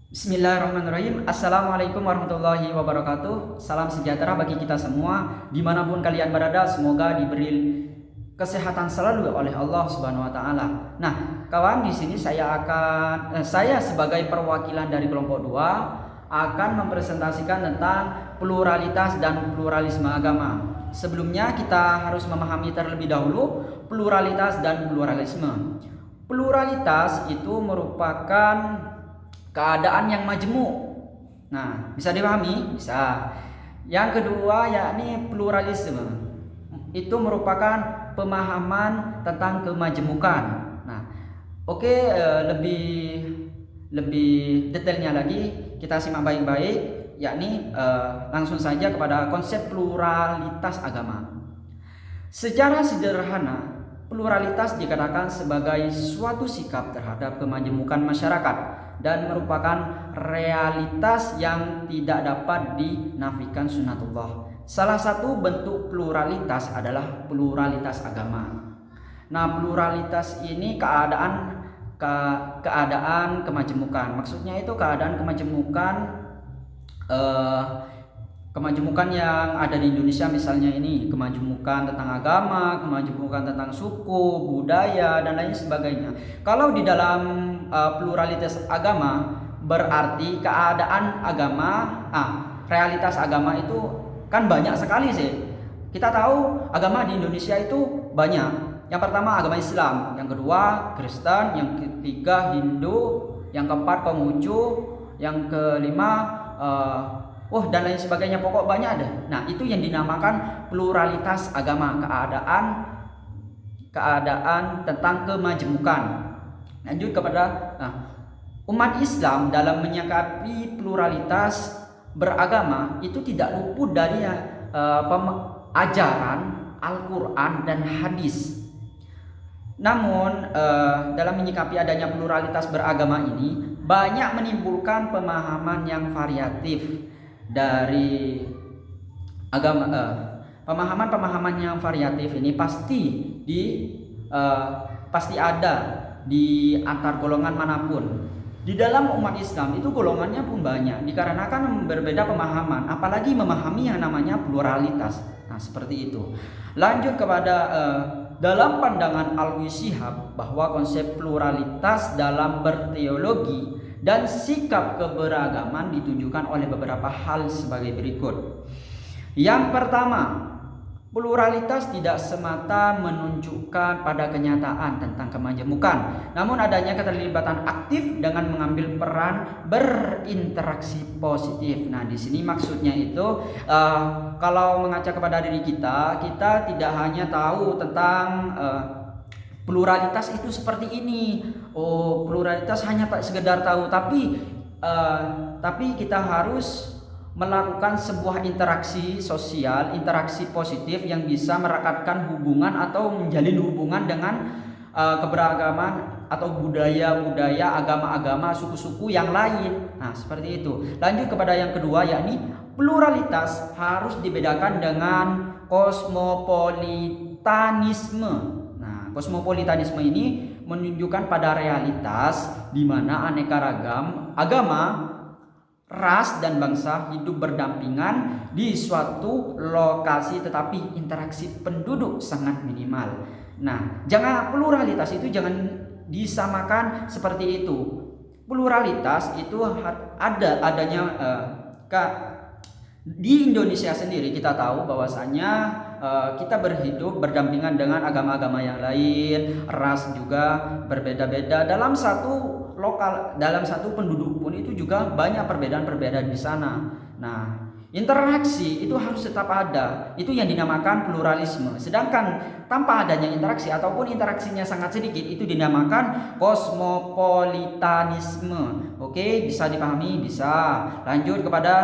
Bismillahirrahmanirrahim. Assalamualaikum warahmatullahi wabarakatuh. Salam sejahtera bagi kita semua dimanapun kalian berada. Semoga diberi kesehatan selalu oleh Allah Subhanahu Wa Taala. Nah, kawan, di sini saya sebagai perwakilan dari kelompok 2 akan mempresentasikan tentang pluralitas dan pluralisme agama. Sebelumnya kita harus memahami terlebih dahulu pluralitas dan pluralisme. Pluralitas itu merupakan keadaan yang majemuk. Nah, bisa dipahami? Bisa. Yang kedua yakni pluralisme. Itu merupakan pemahaman tentang kemajemukan. Nah, oke, lebih detailnya lagi kita simak baik-baik, yakni langsung saja kepada konsep pluralitas agama. Secara sederhana, pluralitas dikatakan sebagai suatu sikap terhadap kemajemukan masyarakat dan merupakan realitas yang tidak dapat dinafikan sunnatullah. Salah satu bentuk pluralitas adalah pluralitas agama. Nah, pluralitas ini keadaan kemajemukan. Maksudnya itu keadaan kemajemukan yang ada di Indonesia, misalnya ini kemajemukan tentang agama, kemajemukan tentang suku, budaya, dan lain sebagainya. Kalau di dalam pluralitas agama berarti keadaan agama, realitas agama itu kan banyak sekali sih. Kita tahu agama di Indonesia itu banyak. Yang pertama agama Islam, yang kedua Kristen, yang ketiga Hindu, yang keempat Konghucu, yang kelima dan lain sebagainya, pokok banyak ada. Nah, itu yang dinamakan pluralitas agama, keadaan tentang kemajemukan. Lanjut kepada umat Islam dalam menyikapi pluralitas beragama itu tidak luput dari ajaran Al-Quran dan hadis. Namun dalam menyikapi adanya pluralitas beragama ini banyak menimbulkan pemahaman yang variatif dari agama. Pemahaman yang variatif ini pasti ada di antar golongan manapun. Di dalam umat Islam itu golongannya pun banyak, dikarenakan berbeda pemahaman, apalagi memahami yang namanya pluralitas. Nah, seperti itu. Lanjut kepada dalam pandangan Alwi Shihab bahwa konsep pluralitas dalam berteologi dan sikap keberagaman ditunjukkan oleh beberapa hal sebagai berikut. Yang pertama, pluralitas tidak semata menunjukkan pada kenyataan tentang kemajemukan, namun adanya keterlibatan aktif dengan mengambil peran berinteraksi positif. Nah, di sini maksudnya itu kalau mengaca kepada diri kita tidak hanya tahu tentang pluralitas itu seperti ini. Pluralitas hanya sekedar tahu, tapi kita harus melakukan sebuah interaksi sosial, interaksi positif yang bisa merekatkan hubungan atau menjalin hubungan dengan keberagaman atau budaya-budaya, agama-agama, suku-suku yang lain. Nah, seperti itu. Lanjut kepada yang kedua, yakni pluralitas harus dibedakan dengan kosmopolitanisme. Nah, kosmopolitanisme ini menunjukkan pada realitas di mana aneka ragam agama, ras dan bangsa hidup berdampingan di suatu lokasi, tetapi interaksi penduduk sangat minimal. Nah, pluralitas itu jangan disamakan seperti itu. Pluralitas itu adanya di Indonesia sendiri. Kita tahu bahwasanya kita berdampingan dengan agama-agama yang lain, ras juga berbeda-beda. Dalam satu penduduk pun itu juga banyak perbedaan-perbedaan di sana. Nah, interaksi itu harus tetap ada. Itu yang dinamakan pluralisme. Sedangkan tanpa adanya interaksi ataupun interaksinya sangat sedikit, itu dinamakan kosmopolitanisme. Oke, bisa dipahami? Bisa. Lanjut kepada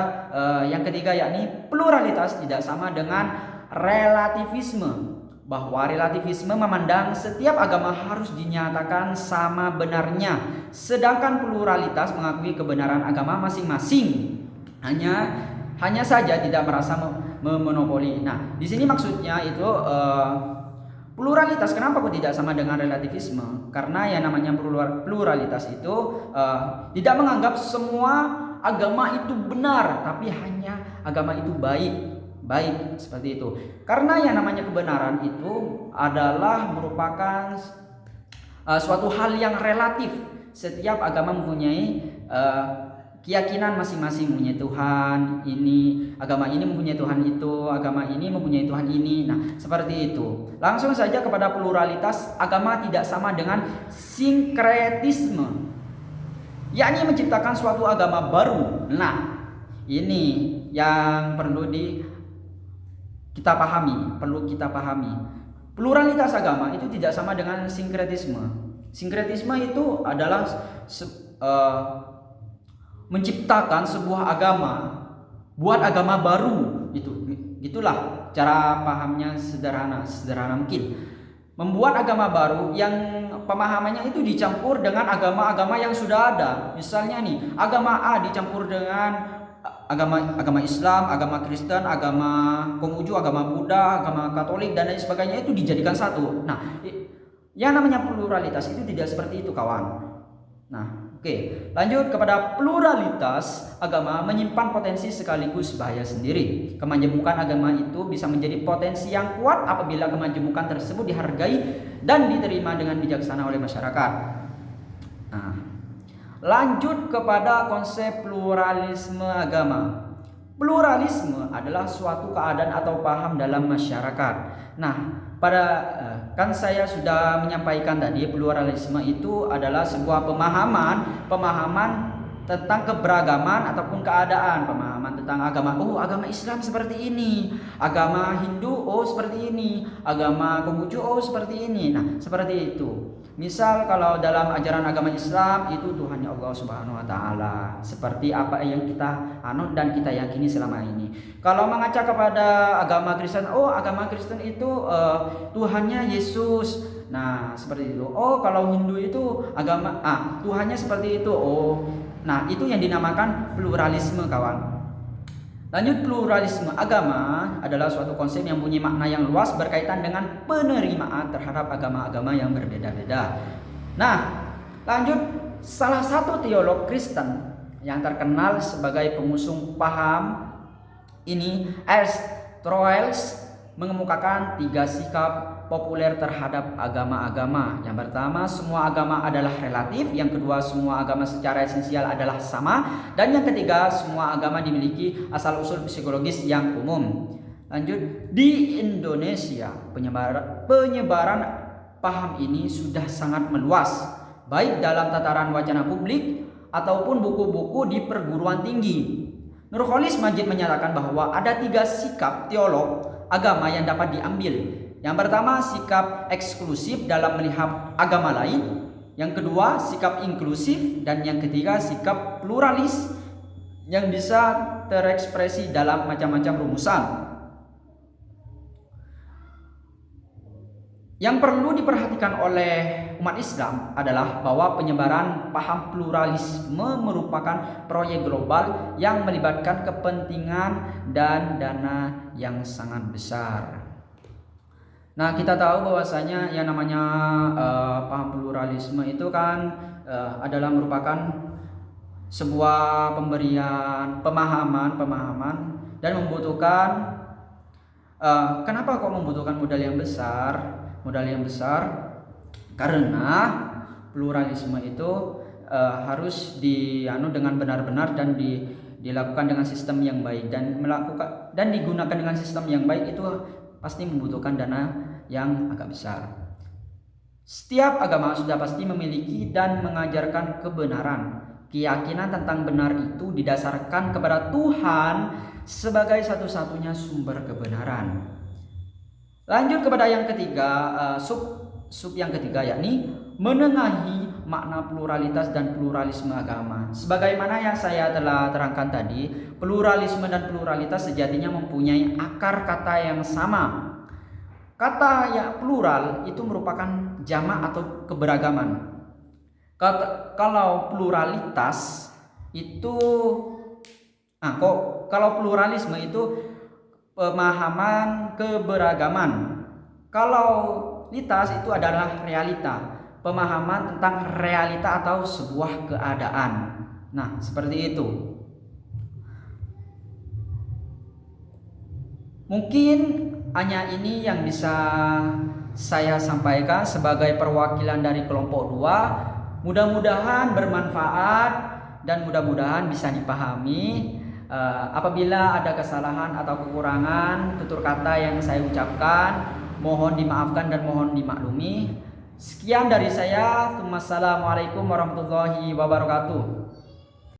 yang ketiga, yakni pluralitas tidak sama dengan relativisme. Bahwa relativisme memandang setiap agama harus dinyatakan sama benarnya, sedangkan pluralitas mengakui kebenaran agama masing-masing, hanya saja tidak merasa memonopoli. Nah, di sini maksudnya itu Pluralitas kenapa kok tidak sama dengan relativisme? Karena yang namanya pluralitas itu tidak menganggap semua agama itu benar, tapi hanya agama itu baik seperti itu. Karena yang namanya kebenaran itu adalah merupakan suatu hal yang relatif. Setiap agama mempunyai keyakinan masing-masing, mempunyai Tuhan ini, agama ini mempunyai Tuhan itu, agama ini mempunyai Tuhan ini. Nah, seperti itu. Langsung saja kepada pluralitas, agama tidak sama dengan sinkretisme, yakni menciptakan suatu agama baru. Nah, ini yang perlu kita pahami. Pluralitas agama itu tidak sama dengan sinkretisme. Sinkretisme itu adalah menciptakan sebuah agama, buat agama baru, itulah cara pahamnya, sederhana mungkin. Membuat agama baru yang pemahamannya itu dicampur dengan agama-agama yang sudah ada. Misalnya nih, agama A dicampur dengan agama Islam, agama Kristen, agama Konghucu, agama Buddha, agama Katolik dan lain sebagainya, itu dijadikan satu. Nah, yang namanya pluralitas itu tidak seperti itu, kawan. Nah, oke, lanjut kepada pluralitas agama menyimpan potensi sekaligus bahaya sendiri. Kemajemukan agama itu bisa menjadi potensi yang kuat apabila kemajemukan tersebut dihargai dan diterima dengan bijaksana oleh masyarakat. Nah, lanjut kepada konsep pluralisme agama. Pluralisme adalah suatu keadaan atau paham dalam masyarakat. Nah, kan saya sudah menyampaikan tadi, pluralisme itu adalah sebuah pemahaman tentang keberagaman ataupun keadaan, pemahaman tentang agama. Oh, agama Islam seperti ini, agama Hindu oh seperti ini, agama Konghucu oh seperti ini. Nah, seperti itu. Misal kalau dalam ajaran agama Islam itu Tuhannya Allah Subhanahu wa taala, seperti apa yang kita anut dan kita yakini selama ini. Kalau mengaca kepada agama Kristen, oh agama Kristen itu Tuhannya Yesus. Nah, seperti itu. Oh, kalau Hindu itu agama Tuhannya seperti itu. Oh. Nah, itu yang dinamakan pluralisme, kawan. Lanjut, pluralisme agama adalah suatu konsep yang punya makna yang luas berkaitan dengan penerimaan terhadap agama-agama yang berbeda-beda. Nah, lanjut, salah satu teolog Kristen yang terkenal sebagai pengusung paham ini, R.C. Troels, mengemukakan 3 sikap populer terhadap agama-agama. Yang pertama, semua agama adalah relatif. Yang kedua, semua agama secara esensial adalah sama. Dan yang ketiga, semua agama dimiliki asal-usul psikologis yang umum. Lanjut, di Indonesia penyebaran paham ini sudah sangat meluas, baik dalam tataran wacana publik ataupun buku-buku di perguruan tinggi. Nurholis Majid menyatakan bahwa ada 3 sikap teolog agama yang dapat diambil. Yang pertama, sikap eksklusif dalam melihat agama lain. Yang kedua, sikap inklusif. Dan yang ketiga, sikap pluralis yang bisa terekspresi dalam macam-macam rumusan. Yang perlu diperhatikan oleh umat Islam adalah bahwa penyebaran paham pluralisme merupakan proyek global yang melibatkan kepentingan dan dana yang sangat besar. Nah, kita tahu bahwasanya yang namanya paham pluralisme itu kan adalah merupakan sebuah pemberian pemahaman dan membutuhkan kenapa kok membutuhkan modal yang besar? Karena pluralisme itu harus dianu dengan benar-benar dan dilakukan dengan sistem yang baik, dan digunakan dengan sistem yang baik itu pasti membutuhkan dana yang agak besar. Setiap agama sudah pasti memiliki dan mengajarkan kebenaran. Keyakinan tentang benar itu didasarkan kepada Tuhan sebagai satu-satunya sumber kebenaran. Lanjut kepada yang ketiga, sub yang ketiga, yakni menengahi makna pluralitas dan pluralisme agama. Sebagaimana yang saya telah terangkan tadi, pluralisme dan pluralitas sejatinya mempunyai akar kata yang sama. Kata ya plural itu merupakan jamak atau keberagaman. Kalau pluralitas itu kalau pluralisme itu pemahaman keberagaman. Kalau Litas itu adalah realita, pemahaman tentang realita atau sebuah keadaan. Nah, seperti itu. Mungkin hanya ini yang bisa saya sampaikan sebagai perwakilan dari kelompok 2. Mudah-mudahan bermanfaat dan mudah-mudahan bisa dipahami. Apabila ada kesalahan atau kekurangan tutur kata yang saya ucapkan, mohon dimaafkan dan mohon dimaklumi. Sekian dari saya. Wassalamualaikum warahmatullahi wabarakatuh.